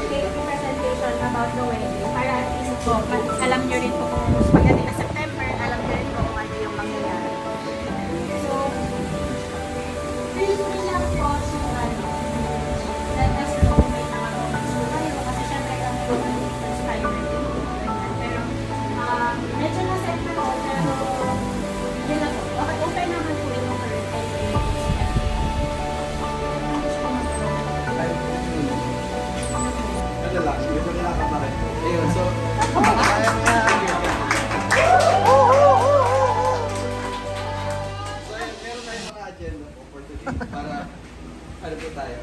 take presentation about the wedding para at least po, alam nyo rin po kung pagdating na September, alam nyo rin po kung ano yung mangyayari. So, feel free lang po so ano, let us know may mga comments po kayo kasi syempre kami po first time natin po ganyan. Pero, medyo na-set na po, pero yun lang po. Okay, open naman po ito for Ano lang, medyo nilakabahan ko. Ayun, so, kaya mo na ang yun. So, ayun, meron tayong mga agenda po for today para, ano po tayo,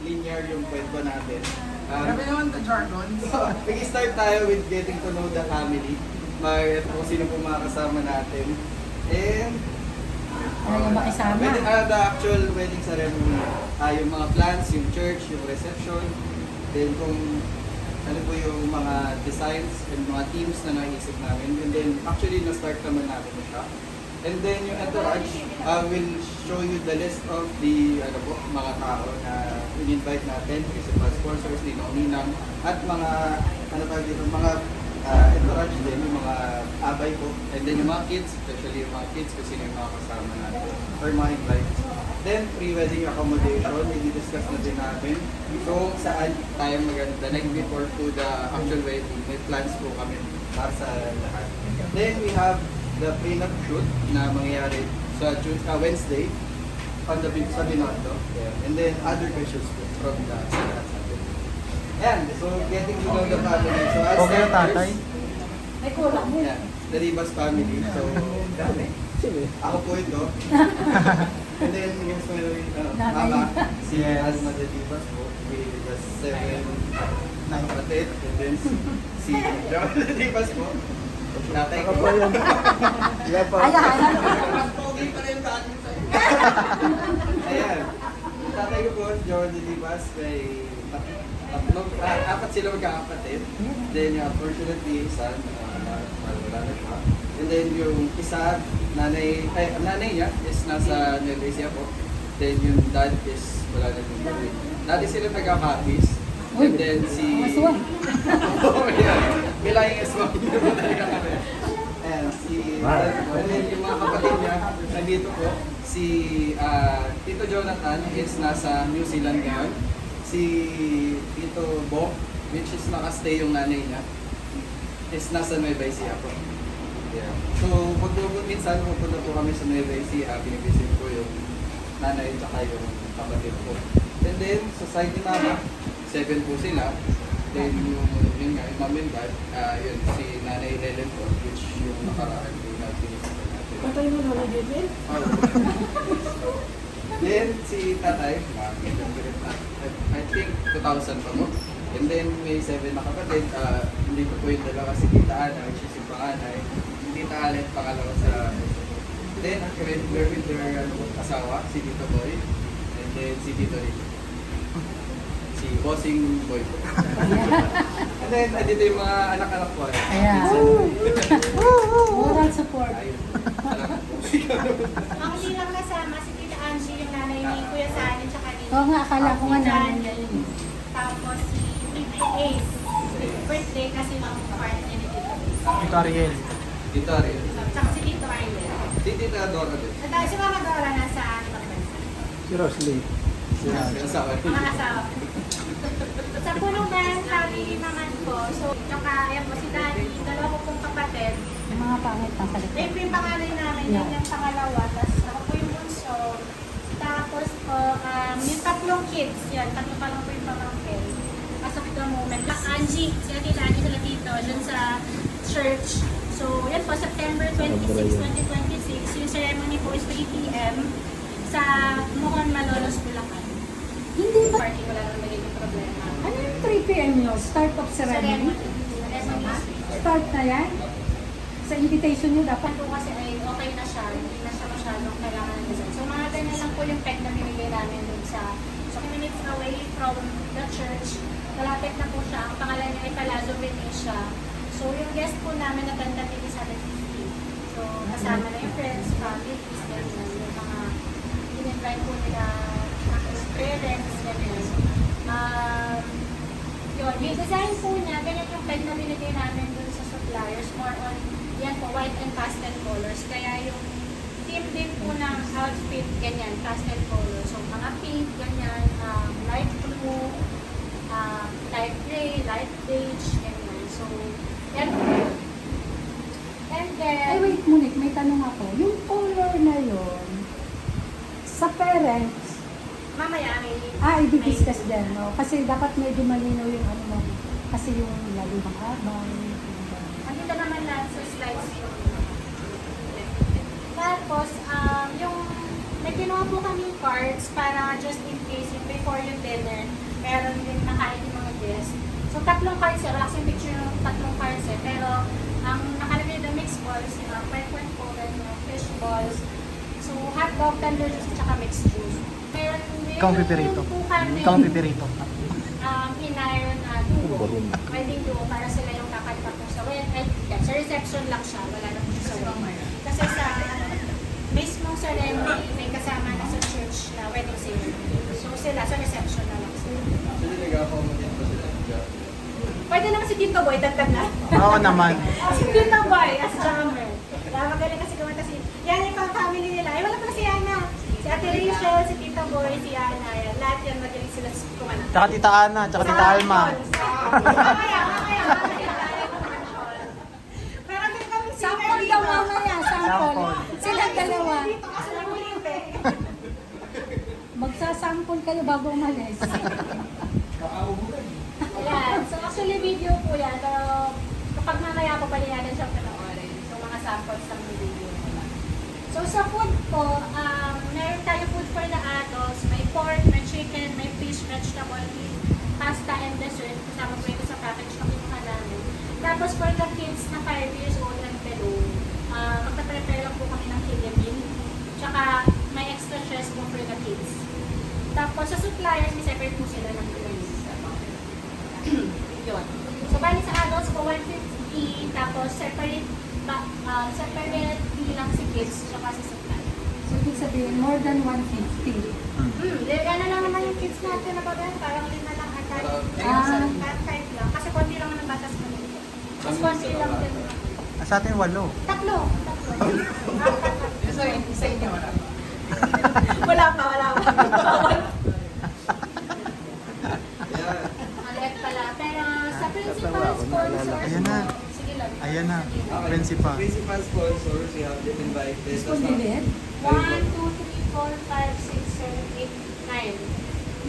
linear yung kwento natin. Grabe naman the jargon. So, mag-start tayo with getting to know the family. Kung sino po mga kasama natin. And, Ano yung makisama? the actual wedding ceremony. Yung mga plans, yung church, yung reception. Then kung ano po yung mga designs and mga teams na naisip namin. And then actually na-start naman namin siya. And then yung entourage will show you the list of the mga tao na in-invite natin. Principal sponsors, ninong-ninang, at mga mga entourage din, yung mga abay po. And then yung mga kids, especially yung mga kids kung sino yung mga kasama natin or mga invites. Then, pre-wedding accommodation, i-discuss na din namin. So, saan tayo maganda the night before to the actual wedding. May plans po kami para sa lahat. Then, we have the prenup shoot na mangyayari sa Wednesday on the sa Binondo. And then, other questions po from the sa lahat natin. Ayan, so getting to know the family. So, as Okay, tatay. May kulang mo. yeah, the Ribas family. So, ako po ito. And then, here's my mama, si Yes. Alma de Ribas po. We was 7 kapatid. And then, si John de Ribas po. Tatay ko. Ilan pa? Ayan. Mas pogi pa rin sa atin sa'yo. Ayan. Tatay ko po, John de Ribas, may apat sila magkakapatid. Then, unfortunately, son, wala na siya. And then, yung isa, nanay niya is nasa Nueva Ecija po. Then, yung dad is wala na din po. Dati sila nagkakapis. And then, si... Aswang. Oo, yan. Bilayang aswang. Hindi po talaga kami. Ayan, si... And then, yung mga kapatid niya, nandito po. Si Tito Jonathan is nasa New Zealand ngayon. Si Tito Bo, which is nakastay yung nanay niya, is nasa Nueva Ecija po. Yeah. So, minsan pupunta po kami sa Nueva Ecija, binibisit ko yung nanay at yung kapatid ko. And then, sa side ni mama, 7 po sila. Then, yun nga, yung mom and dad, yun, si nanay Helen po, which yung nakaraan po na binisita natin. Patay mo na ulit yun? Then, si tatay, I think 2,000 pa mo. And then, may 7 na kapatid. Hindi ko po yung dalawa si Tita Ana, which is yung panganay. Tita Alet, pangalawa sa... Then, we're with their asawa, si Tito Boy. And then, si Tito Rico. Si Bossing Boy po. And then, andito yung mga anak-anak ko. Ayan. Moral support. Ayun. Salamat po. ang hindi lang kasama si Tita Angie, yung nanay ni Kuya Sani, tsaka ni Oo nga, akala ko nga namin Jan. yan. Tapos si Tito Ace, birthday kasi ng part niya ni Tito Ace. Ito Ariel. Tito Ariel. Tsaka si Tito Ariel. Si Tita Dora din. At si Mama Dora nasa ibang bansa. Si Roslyn. Yung asawa. Mga asawa. Sa punong band, family naman po. So, tsaka ayan po si Daddy, dalawa ko pong kapatid. Yung mga pangit ng salita. Ayun po yung pangalan namin, yun yung pangalawa. Tapos ako po yung bunso. Tapos po, yung tatlong kids, yan, tatlo pa lang po yung pamangkin. As of the moment, Black Angie, sila Tita Angie, sila Tito, dun sa church. So, yan po, September 26, 2026. Yung ceremony po is 3 p.m. sa Mohon Malolos, Bulacan. Hindi ba? Party, wala naman magiging problema. Ano yung 3 p.m. nyo? Start of ceremony? Start na yan? Sa invitation nyo dapat? Po kasi ay okay na siya, hindi na siya masyadong kailangan ng design. So mga ganyan lang po yung peg na binigay namin dun sa 2 minutes away from the church. Kalapit na po siya. Ang pangalan niya ay Palazzo Venetia. So yung guest po namin na tentative is 150. So kasama na yung friends, families, ganyan, yung mga in-invite po nila parents, ganyan. Yun, Yung design po niya, ganyan yung peg na binigay namin dun sa suppliers. More on, yan po, white and pastel colors. Kaya yung theme din po ng outfit, ganyan, pastel colors. So, mga pink, ganyan, light blue, light gray, light beige, ganyan. So, yan po. And then, Ay, wait, Monique, may tanong ako. Yung color na yun, sa parents, mamaya may... i-discuss din, no? Kasi dapat medyo malinaw yung ano mo. Kasi yung lalo mahaba. Andito naman lahat sa slides yun. Tapos, yung may ginawa po kami cards para just in case yung before yung dinner, meron din nakain yung mga guests. So, 3 cards yun. Wala kasing picture ng 3 cards eh. Pero, ang nakalagay na mixed balls, pepper and corn, fish balls, so hot dog, tender juice, at mixed juice. Meron din Ikaw ang pipirito. po kami, Ikaw ang pipirito. hinayon na duo. Wedding duo para sila yung kakanta po sa sa reception lang siya. Wala na po sa wedding. Kasi sa mismong ceremony, may kasama na sa church na wedding ceremony. So sila sa reception na lang sila. Actually, nag-accommodate pa sila. Pwede naman si Tito Boy, tagtag na. Oo naman. Si Tito Boy, as drummer. Kaya magaling kasi kumanta si... Yan yung family nila. Ay, wala pala si Ana. Si Ate Rachel, si Tito Boy, si Ana. Yan. Lahat yan magaling sila kumanta. Tsaka Tita Ana, tsaka Tita Alma. Mamaya. Meron din kami si Sample daw mamaya, sample. Sample. Silang dalawa. Dito kasi nakulit eh. Magsasample kayo bago umalis. Ayan. So actually video po yan. Pero kapag mamaya po pala natin siyang panoorin. So mga samples ng video nila. So sa food po, meron tayo food for the adults. May pork, may chicken, may fish, vegetable, meat, pasta, and dessert. Kasama po ito sa package na kinuha namin. Tapos for the kids na 5 years old and below, magpa-prepare lang po kami ng kidney. Tsaka may extra stress po for the kids. Tapos sa suppliers, may separate po sila ng drinks. Yun. So, bali sa adults po, 150, tapos separate bilang si kids, tsaka si supply. So, ibig sabihin, more than 150. Yan na lang naman yung kids natin na babayan, parang 5 lang at Ah. 5 lang. Kasi konti lang naman batas ko nito. Mas konti lang din. Sa atin 8. Tatlo. Sa inyo, wala. Wala pa. Ayan. Maliit pala. Pero sa principal sponsors, Ayan na. sige lang. Ayan na. Okay. Principal. Principal sponsors, we have them invited. School bilit? 1, 2, 3, 4, 5, 6, 7, 8, 9.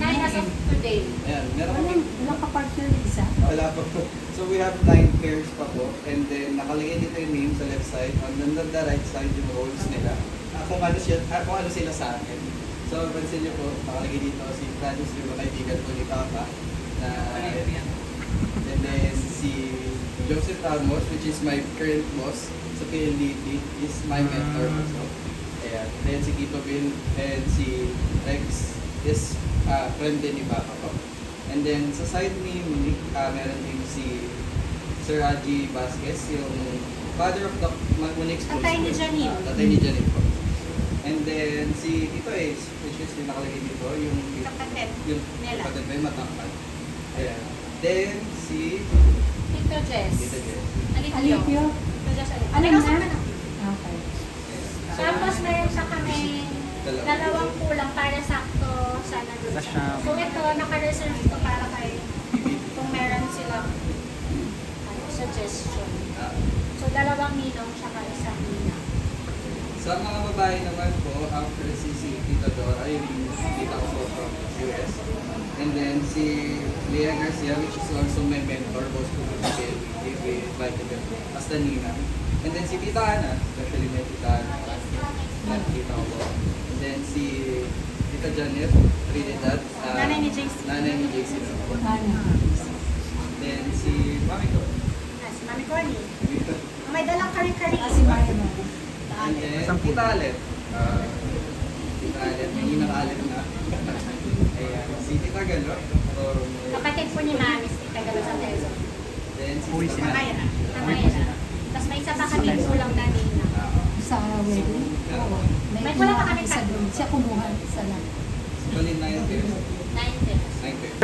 9 as of today. Ayan, meron kami. Walang kapartner yung isa. Wala pa po. So we have 9 pairs pa po. And then nakalagay dito yung name sa left side. On the right side yung roles nila. Kung ano sila sa akin. So pansin niyo po, nakalagay dito si Francis, yung kaibigan ko ni Papa. And then si Joseph Ramos, which is my current boss sa PLDT, is my mentor also. Ayan. Then si Tito Bill and si Rex is friend din ni Papa ko. And then sa side ni Monique, meron din si Sir Haji Vasquez, yung father of the Monique's Tatay ni Janine. Tatay ni Janine po. And then si Tito Ace, which is yung nakalagay dito, yung Kapatid nila. kapatid ko yung matangkad. Ayan. Then si Tito Jess. Tito Jess. Alipio. Alipio? Tito Jess Alipio. Alam Nakausap na? ka na. Okay. Tapos meron sa kami dalawang kulang para sakto sa nandun Sa siya. shop. So ito, naka-reserve ito para kay kung meron silang suggestion. So dalawang ninong siya ka isang ninang. Sa mga babae naman po, after si Tita Dora, yung tita ko po from US. And then si Lea Garcia, which is also my mentor, both ko po we invited them as the Nina. And then si Tita Ana, especially my Tita Ana, tita ko po. And then si Tita Janet, Trinidad. Nanay ni JC. Nanay ni JC na po. Ano? Then si Mami ko. Si Mami Connie. May dalang kari-kari. Si Maya mo. And then Tita Alet. Tita Alet, may Ninang Alet na. Ayan. Si Tita Galo. Kapatid po ni Mami, si Tagalo sa Teso. Then si Uy, Tita Namaya na. Namaya na. Tapos may isa pa kami kulang na ninang. Sa wedding? Oo. May kulang pa kami isa tatlo. doon. Siya kumuha. Isa lang. Bali 9 pairs. 9 pairs. 9 pairs.